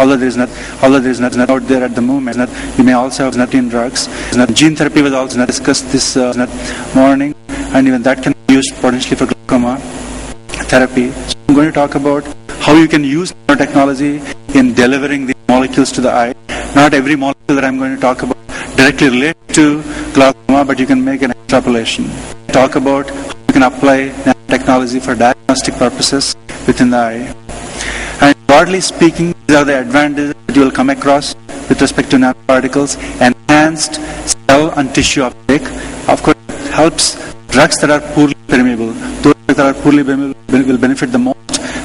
although there is nothing out there at the moment, you may also have nothing in drugs. Gene therapy was also discussed this morning, and even that can be used potentially for glaucoma therapy. So I'm going to talk about how you can use nanotechnology in delivering the molecules to the eye. Not every molecule that I'm going to talk about directly relates to glaucoma, but you can make an extrapolation. Talk about how you can apply nanotechnology for diagnostic purposes within the eye. And broadly speaking, these are the advantages that you will come across with respect to nanoparticles. Enhanced cell and tissue uptake. Of course, it helps drugs that are poorly permeable. Those that are poorly permeable will benefit the most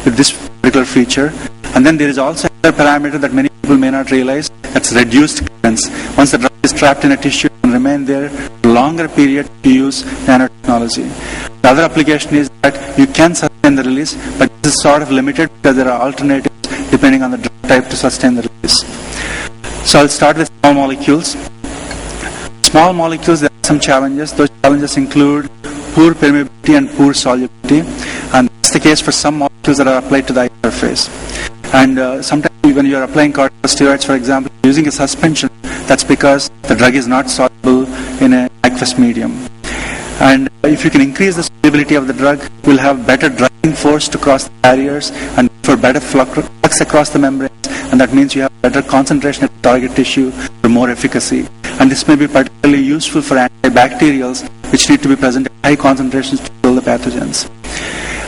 with this particular feature. And then there is also another parameter that many people may not realize. That's reduced clearance. Once the drug is trapped in a tissue, it can remain there for a longer period to use nanotechnology. The other application is that you can sustain the release, but this is sort of limited because there are alternatives depending on the drug type to sustain the release. So I'll start with small molecules. Small molecules, there are some challenges. Those challenges include poor permeability and poor solubility. And that's the case for some molecules that are applied to the eye surface. And sometimes when you are applying corticosteroids, for example, using a suspension, that's because the drug is not soluble in an aqueous medium. And if you can increase the solubility of the drug, you will have better driving force to cross the barriers and for better flux across the membranes. And that means you have better concentration of target tissue for more efficacy. And this may be particularly useful for antibacterials, which need to be present at high concentrations to kill the pathogens.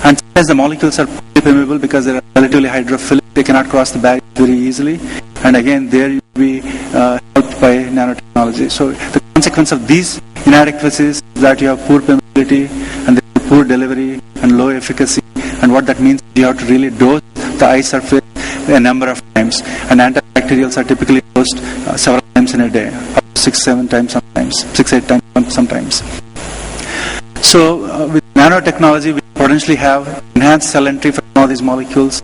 And sometimes the molecules are poorly permeable because they are relatively hydrophilic. They cannot cross the barrier very easily. And again, there you will be helped by nanotechnology. So the consequence of these inadequacies is that you have poor permeability and poor delivery and low efficacy. And what that means is you have to really dose the eye surface a number of times. And antibacterials are typically dosed several times in a day, up to 6-7 times sometimes, 6-8 times sometimes. So with nanotechnology, we potentially have enhanced cell entry for some of these molecules,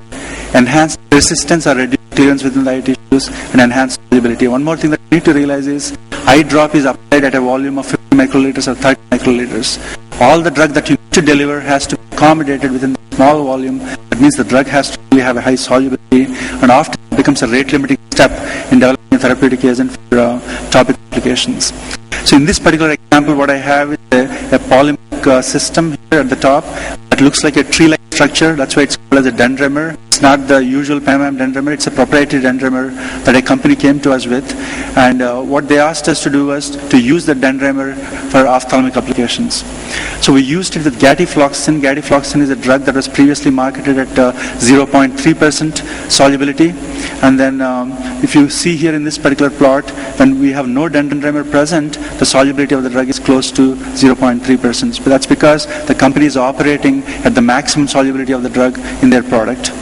enhanced resistance or reduced clearance within the eye tissues, and enhanced solubility. One more thing that you need to realize is eye drop is applied at a volume of 50 microliters or 30 microliters. All the drug that you need to deliver has to be accommodated within the small volume. That means the drug has to really have a high solubility, and often it becomes a rate-limiting step in developing a therapeutic agent for topical applications. So in this particular example, what I have is a polymeric system here at the top that looks like a tree-like structure. That's why it's called as a dendrimer. It's not the usual PAMAM dendrimer. It's a proprietary dendrimer that a company came to us with. And what they asked us to do was to use the dendrimer for ophthalmic applications. So we used it with gatifloxacin. Gatifloxacin is a drug that was previously marketed at 0.3% solubility. And then if you see here in this particular plot, when we have no dendrimer present, the solubility of the drug is close to 0.3%. But that's because the company is operating at the maximum solubility of the drug in their product.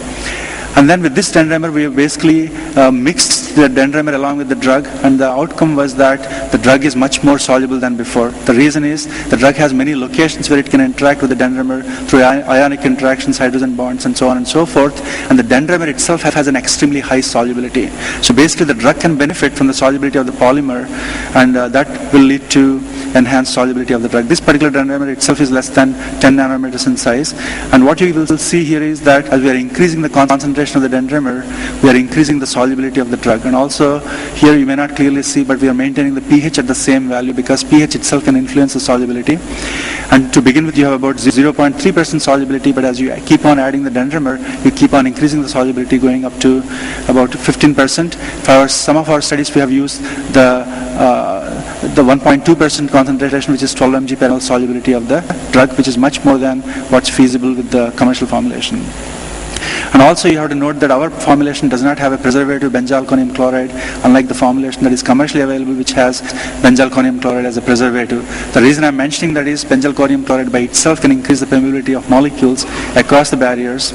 And then with this dendrimer, we have basically mixed the dendrimer along with the drug, and the outcome was that the drug is much more soluble than before. The reason is the drug has many locations where it can interact with the dendrimer through ionic interactions, hydrogen bonds, and so on and so forth. And the dendrimer itself has an extremely high solubility. So basically, the drug can benefit from the solubility of the polymer, and that will lead to enhanced solubility of the drug. This particular dendrimer itself is less than 10 nanometers in size. And what you will see here is that as we are increasing the concentration of the dendrimer, we are increasing the solubility of the drug. And also here you may not clearly see, but we are maintaining the pH at the same value because pH itself can influence the solubility. And to begin with, you have about 0.3% solubility, but as you keep on adding the dendrimer, you keep on increasing the solubility, going up to about 15%. For some of our studies, we have used the 1.2% concentration, which is 12 mg per ml solubility of the drug, which is much more than what's feasible with the commercial formulation. And also you have to note that our formulation does not have a preservative benzalkonium chloride, unlike the formulation that is commercially available, which has benzalkonium chloride as a preservative. The reason I'm mentioning that is benzalkonium chloride by itself can increase the permeability of molecules across the barriers,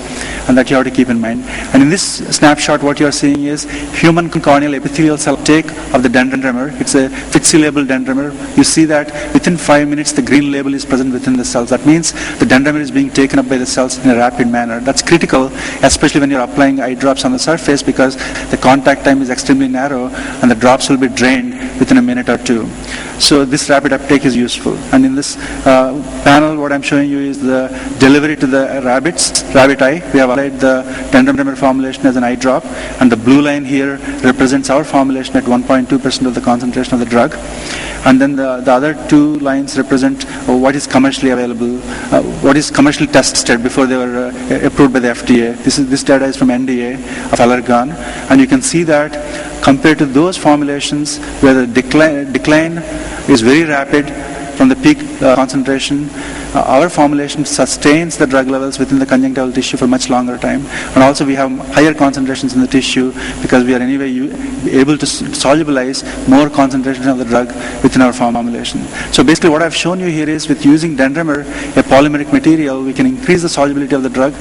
and that you have to keep in mind. And in this snapshot, what you're seeing is human corneal epithelial cell uptake of the dendrimer. It's a FITC label dendrimer. You see that within 5 minutes, the green label is present within the cells. That means the dendrimer is being taken up by the cells in a rapid manner. That's critical, especially when you're applying eye drops on the surface, because the contact time is extremely narrow and the drops will be drained within a minute or two. So this rapid uptake is useful. And in this panel, what I'm showing you is the delivery to the rabbit eye. We have applied the Dendromer formulation as an eye drop, and the blue line here represents our formulation at 1.2% of the concentration of the drug. And then the other two lines represent what is commercially available, what is commercially tested before they were approved by the FDA. This data is from NDA of Allergan, and you can see that compared to those formulations where the decline is very rapid from the peak concentration, our formulation sustains the drug levels within the conjunctival tissue for much longer time. And also we have higher concentrations in the tissue because we are anyway able to solubilize more concentration of the drug within our formulation. So basically what I've shown you here is, with using Dendromer, a polymeric material, we can increase the solubility of the drug,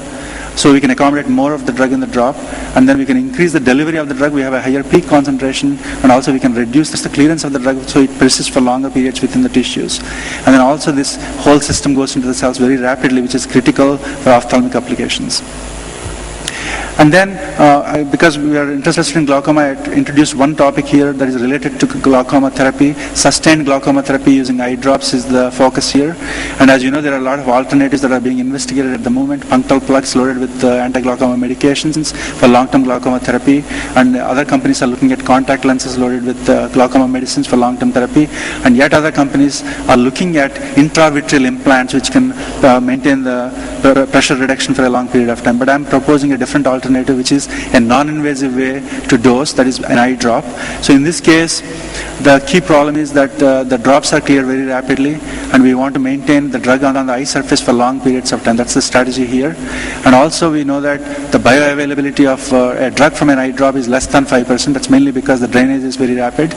so we can accommodate more of the drug in the drop, and then we can increase the delivery of the drug. We have a higher peak concentration, and also we can reduce the clearance of the drug so it persists for longer periods within the tissues. And then also this whole system goes into the cells very rapidly, which is critical for ophthalmic applications. And then, because we are interested in glaucoma, I introduced one topic here that is related to glaucoma therapy. Sustained glaucoma therapy using eye drops is the focus here. And as you know, there are a lot of alternatives that are being investigated at the moment. Punctal plugs loaded with anti-glaucoma medications for long-term glaucoma therapy. And other companies are looking at contact lenses loaded with glaucoma medicines for long-term therapy. And yet other companies are looking at intravitreal implants which can maintain the pressure reduction for a long period of time. But I'm proposing a different alternative, which is a non-invasive way to dose, that is an eye drop. So in this case, the key problem is that the drops are cleared very rapidly, and we want to maintain the drug on the eye surface for long periods of time. That's the strategy here. And also we know that the bioavailability of a drug from an eye drop is less than 5%. That's mainly because the drainage is very rapid.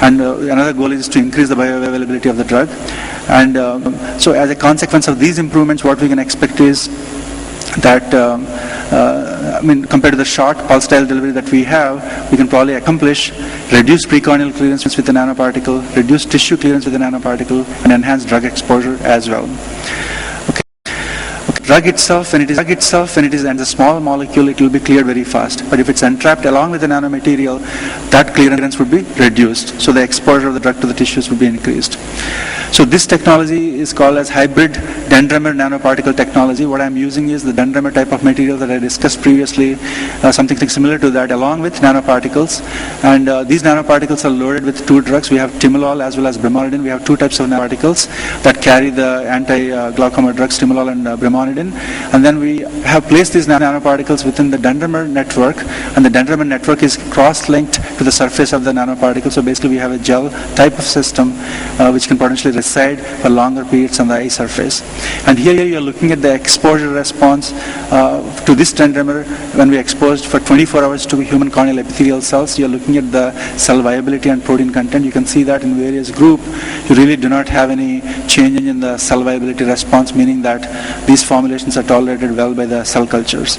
And another goal is to increase the bioavailability of the drug. And so as a consequence of these improvements, what we can expect is that compared to the short pulsatile delivery that we have, we can probably accomplish reduced precorneal clearance with the nanoparticle, reduced tissue clearance with the nanoparticle, and enhance drug exposure as well. Drug itself, when it is and a small molecule, it will be cleared very fast. But if it's entrapped along with the nanomaterial, that clearance would be reduced. So the exposure of the drug to the tissues would be increased. So this technology is called as hybrid Dendromer nanoparticle technology. What I'm using is the Dendromer type of material that I discussed previously, something similar to that, along with nanoparticles. And these nanoparticles are loaded with two drugs. We have timolol as well as brimonidine. We have two types of nanoparticles that carry the anti-glaucoma drugs, timolol and brimonidine. And then we have placed these nanoparticles within the Dendromer network, and the Dendromer network is cross-linked to the surface of the nanoparticle. So basically we have a gel type of system which can potentially reside for longer periods on the eye surface. And here you are looking at the exposure response to this Dendromer when we exposed for 24 hours to human corneal epithelial cells. You are looking at the cell viability and protein content. You can see that in various groups you really do not have any change in the cell viability response, meaning that these formulations are tolerated well by the cell cultures.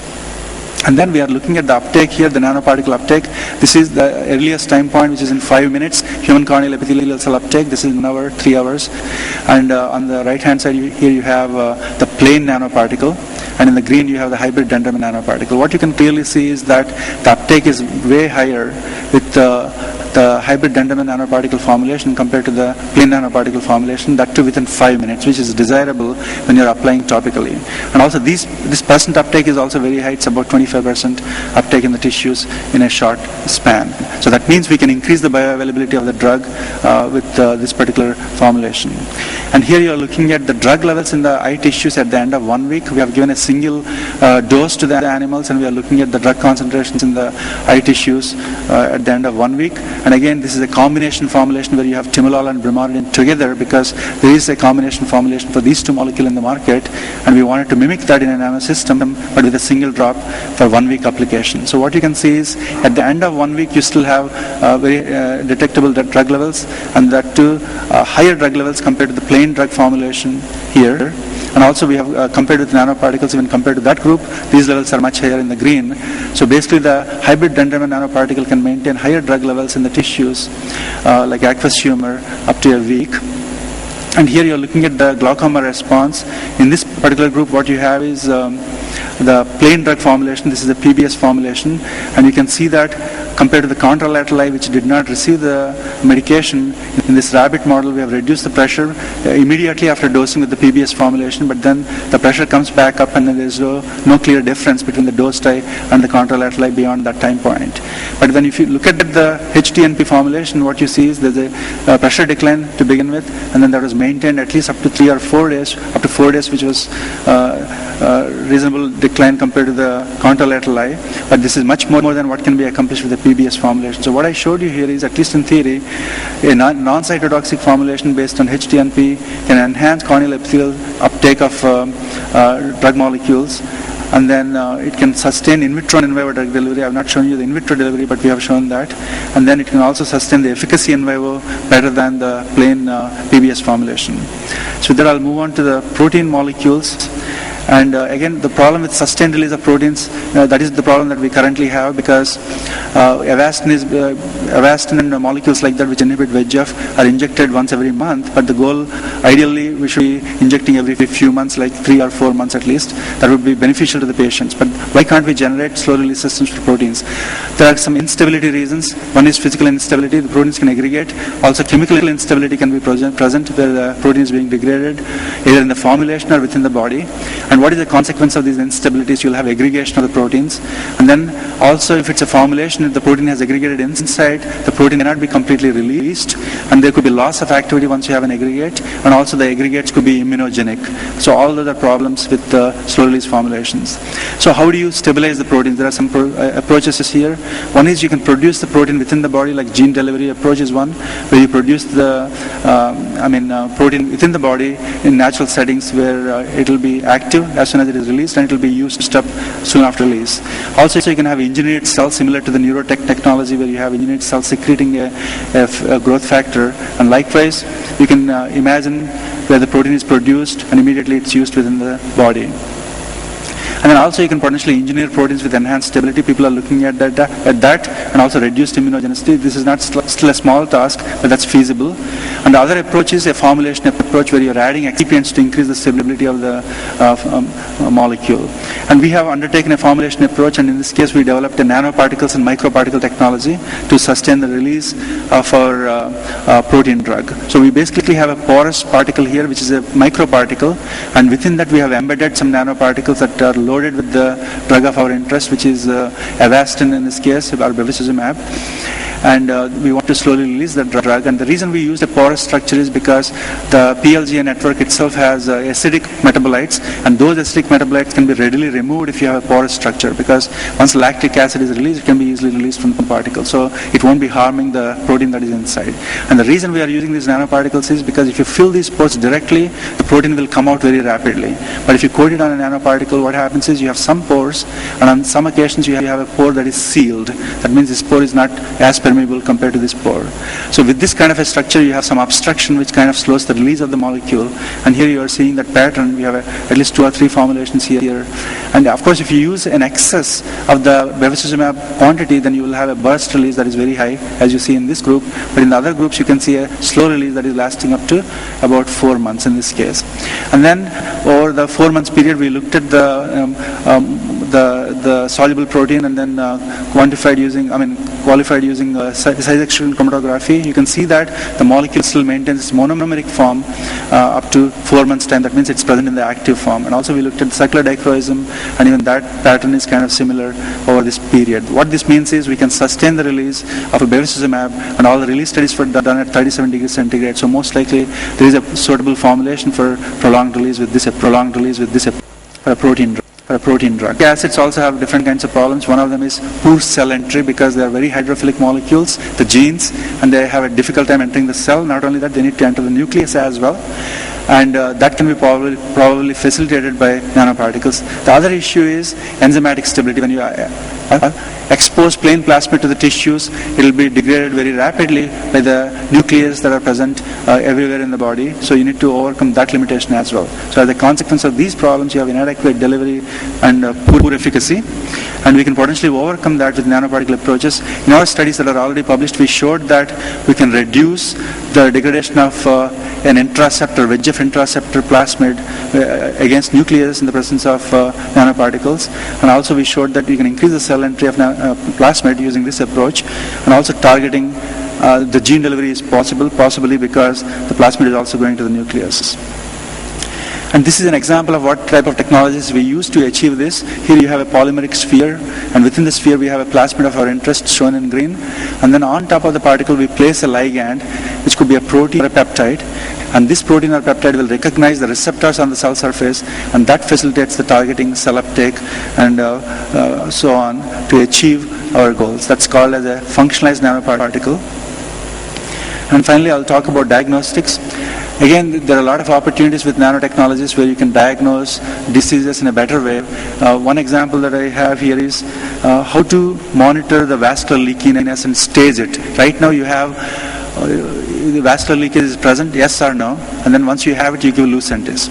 And then we are looking at the uptake here, the nanoparticle uptake. This is the earliest time point, which is in 5 minutes. Human corneal epithelial cell uptake. This is 1 hour, 3 hours. And on the right hand side here you have the plain nanoparticle. And in the green you have the hybrid Dendromer nanoparticle. What you can clearly see is that the uptake is way higher with the hybrid Dendromer nanoparticle formulation compared to the plain nanoparticle formulation, that too within 5 minutes, which is desirable when you're applying topically. And also this percent uptake is also very high. It's about 25% uptake in the tissues in a short span. So that means we can increase the bioavailability of the drug with this particular formulation. And here you are looking at the drug levels in the eye tissues at the end of 1 week. We have given a single dose to the animals, and we are looking at the drug concentrations in the eye tissues at the end of 1 week. And again, this is a combination formulation where you have timolol and brimonidine together, because there is a combination formulation for these two molecules in the market, and we wanted to mimic that in a nanosystem, but with a single drop for 1 week application. So what you can see is at the end of 1 week you still have very detectable drug levels, and that too higher drug levels compared to the plain drug formulation here. And also we have compared with nanoparticles, even compared to that group, these levels are much higher in the green. So basically the hybrid Dendromer nanoparticle can maintain higher drug levels in the tissues like aqueous humor up to a week. And here you're looking at the glaucoma response. In this particular group, what you have is the plain drug formulation. This is the PBS formulation, and you can see that compared to the contralateral eye, which did not receive the medication, in this rabbit model we have reduced the pressure immediately after dosing with the PBS formulation, but then the pressure comes back up and there is no clear difference between the dosed eye and the contralateral eye beyond that time point. But then if you look at the HTNP formulation, what you see is there's a pressure decline to begin with, and then that was maintained at least up to 3 or 4 days, up to 4 days, which was reasonable decline compared to the contralateral eye. But this is much more than what can be accomplished with the PBS formulation. So what I showed you here is, at least in theory, a non-cytotoxic formulation based on HTNP can enhance corneal epithelial uptake of drug molecules, and then it can sustain in vitro and in vivo drug delivery. I have not shown you the in vitro delivery, but we have shown that. And then it can also sustain the efficacy in vivo better than the plain PBS formulation. So there I'll move on to the protein molecules. And again, the problem with sustained release of proteins, that is the problem that we currently have, because Avastin and molecules like that which inhibit VEGF are injected once every month, but the goal, ideally, we should be injecting every few months, like 3 or 4 months at least. That would be beneficial to the patients. But why can't we generate slow release systems for proteins? There are some instability reasons. One is physical instability. The proteins can aggregate. Also, chemical instability can be present where the protein is being degraded, either in the formulation or within the body. And what is the consequence of these instabilities? You'll have aggregation of the proteins. And then also, if it's a formulation, if the protein has aggregated inside, the protein cannot be completely released, and there could be loss of activity once you have an aggregate, and also the aggregates could be immunogenic. So all of the problems with the slow release formulations. So how do you stabilize the proteins? There are some approaches here. One is you can produce the protein within the body, like gene delivery approach is one, where you produce the protein within the body in natural settings where it will be active as soon as it is released, and it will be used up soon after release. Also, you can have engineered cells similar to the neurotech technology, where you have engineered cells secreting a growth factor, and likewise you can imagine where the protein is produced and immediately it's used within the body. And then also you can potentially engineer proteins with enhanced stability. People are looking at that and also reduced immunogenicity. This is not still a small task, but that's feasible. And the other approach is a formulation approach where you're adding excipients to increase the stability of the molecule. And we have undertaken a formulation approach, and in this case we developed a nanoparticles and microparticle technology to sustain the release of our protein drug. So we basically have a porous particle here, which is a microparticle, and within that we have embedded some nanoparticles that are loaded with the drug of our interest, which is Avastin in this case, or bevacizumab. And we want to slowly release the drug. And the reason we use a porous structure is because the PLGA network itself has acidic metabolites, and those acidic metabolites can be readily removed if you have a porous structure, because once lactic acid is released, it can be easily released from the particle. So it won't be harming the protein that is inside. And the reason we are using these nanoparticles is because if you fill these pores directly, the protein will come out very rapidly. But if you coat it on a nanoparticle, what happens is you have some pores, and on some occasions you have a pore that is sealed. That means this pore is not as permeable compared to this pore. So with this kind of a structure, you have some obstruction which kind of slows the release of the molecule. And here you are seeing that pattern. We have at least 2 or 3 formulations here. And of course, if you use an excess of the bevacizumab quantity, then you will have a burst release that is very high, as you see in this group. But in the other groups, you can see a slow release that is lasting up to about 4 months in this case. And then over the 4 months period, we looked at the soluble protein, and then qualified using size extrusion chromatography. You can see that the molecule still maintains its monomeric form up to 4 months time. That means it's present in the active form. And also we looked at circular dichroism, and even that pattern is kind of similar over this period. What this means is we can sustain the release of a bevacizumab, and all the release studies were done at 37 degrees centigrade. So most likely there is a suitable formulation for prolonged release with this protein drug. Protein drug. Acids also have different kinds of problems. One of them is poor cell entry, because they are very hydrophilic molecules, the genes, and they have a difficult time entering the cell. Not only that, they need to enter the nucleus as well, and that can be probably facilitated by nanoparticles. The other issue is enzymatic stability. When you expose plain plasmid to the tissues, it will be degraded very rapidly by the nucleus that are present everywhere in the body. So you need to overcome that limitation as well. So as a consequence of these problems, you have inadequate delivery and poor efficacy. And we can potentially overcome that with nanoparticle approaches. In our studies that are already published, we showed that we can reduce the degradation of an intraceptor VEGF VEGF intraceptor plasmid against nucleus in the presence of nanoparticles. And also we showed that we can increase the cell entry of plasmid using this approach, and also targeting the gene delivery is possibly because the plasmid is also going to the nucleus. And this is an example of what type of technologies we use to achieve this. Here you have a polymeric sphere, and within the sphere we have a plasmid of our interest shown in green. And then on top of the particle we place a ligand, which could be a protein or a peptide. And this protein or peptide will recognize the receptors on the cell surface, and that facilitates the targeting, cell uptake, and so on to achieve our goals. That's called as a functionalized nanoparticle. And finally, I'll talk about diagnostics. Again, there are a lot of opportunities with nanotechnologies where you can diagnose diseases in a better way. One example that I have here is how to monitor the vascular leakiness and stage it. Right now you have the vascular leakage is present, yes or no, and then once you have it, you give Lucentis.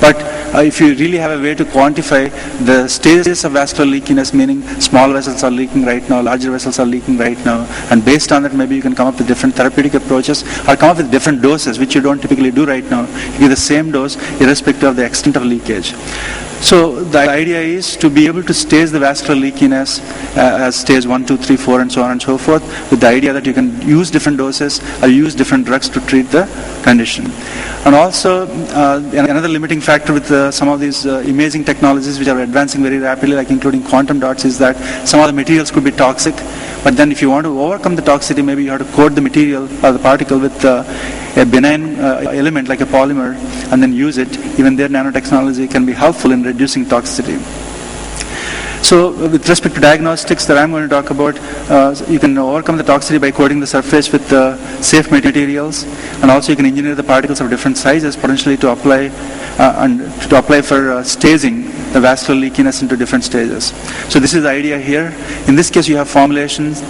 But if you really have a way to quantify the stages of vascular leakiness, meaning small vessels are leaking right now, larger vessels are leaking right now, and based on that maybe you can come up with different therapeutic approaches or come up with different doses, which you don't typically do right now. You give the same dose irrespective of the extent of leakage. So the idea is to be able to stage the vascular leakiness as stage 1, 2, 3, 4 and so on and so forth, with the idea that you can use different doses or use different drugs to treat the condition. And also another limiting factor with some of these imaging technologies which are advancing very rapidly, like including quantum dots, is that some of the materials could be toxic. But then if you want to overcome the toxicity, maybe you have to coat the material or the particle with a benign element like a polymer and then use it. Even there nanotechnology can be helpful in reducing toxicity. So with respect to diagnostics that I'm going to talk about, you can overcome the toxicity by coating the surface with safe materials, and also you can engineer the particles of different sizes potentially to apply for staging the vascular leakiness into different stages. So this is the idea here. In this case you have formulations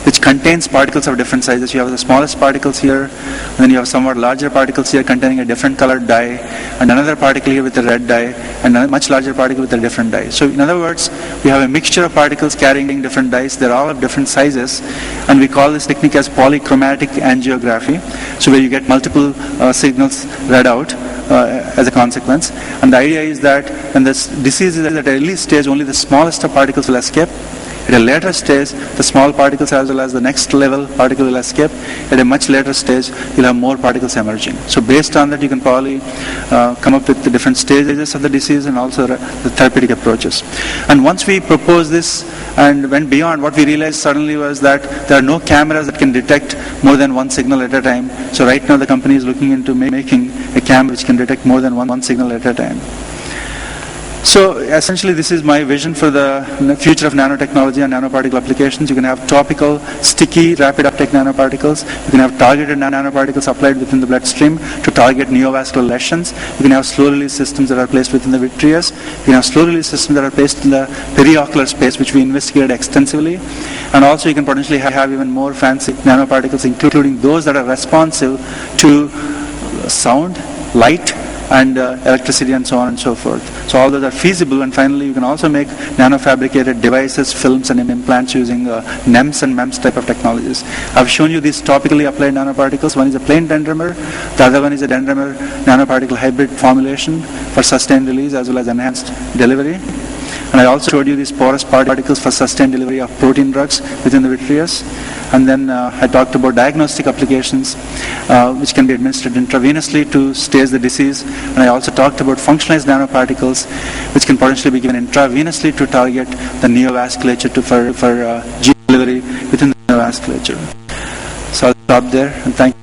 which contains particles of different sizes. You have the smallest particles here, and then you have somewhat larger particles here containing a different colored dye, and another particle here with a red dye, and a much larger particle with a different dye. So in other words, we have a mixture of particles carrying different dyes. They're all of different sizes, and we call this technique as polychromatic angiography. So where you get multiple signals read out as a consequence. And the idea is that when this disease is at an early stage, only the smallest of particles will escape. At a later stage, the small particles as well as the next level particle will escape. At a much later stage, you'll have more particles emerging. So based on that, you can probably come up with the different stages of the disease and also the therapeutic approaches. And once we proposed this and went beyond, what we realized suddenly was that there are no cameras that can detect more than one signal at a time. So right now the company is looking into making a camera which can detect more than one signal at a time. So essentially this is my vision for the future of nanotechnology and nanoparticle applications. You can have topical, sticky, rapid uptake nanoparticles. You can have targeted nanoparticles applied within the bloodstream to target neovascular lesions. You can have slow release systems that are placed within the vitreous. You can have slow release systems that are placed in the periocular space, which we investigated extensively. And also you can potentially have even more fancy nanoparticles, including those that are responsive to sound, light, and electricity and so on and so forth. So all those are feasible, and finally you can also make nanofabricated devices, films and implants using NEMS and MEMS type of technologies. I've shown you these topically applied nanoparticles. One is a plain dendrimer, the other one is a dendrimer nanoparticle hybrid formulation for sustained release as well as enhanced delivery. And I also showed you these porous particles for sustained delivery of protein drugs within the vitreous. And then I talked about diagnostic applications which can be administered intravenously to stage the disease. And I also talked about functionalized nanoparticles which can potentially be given intravenously to target the neovasculature for gene delivery within the neovasculature. So I'll stop there and thank you.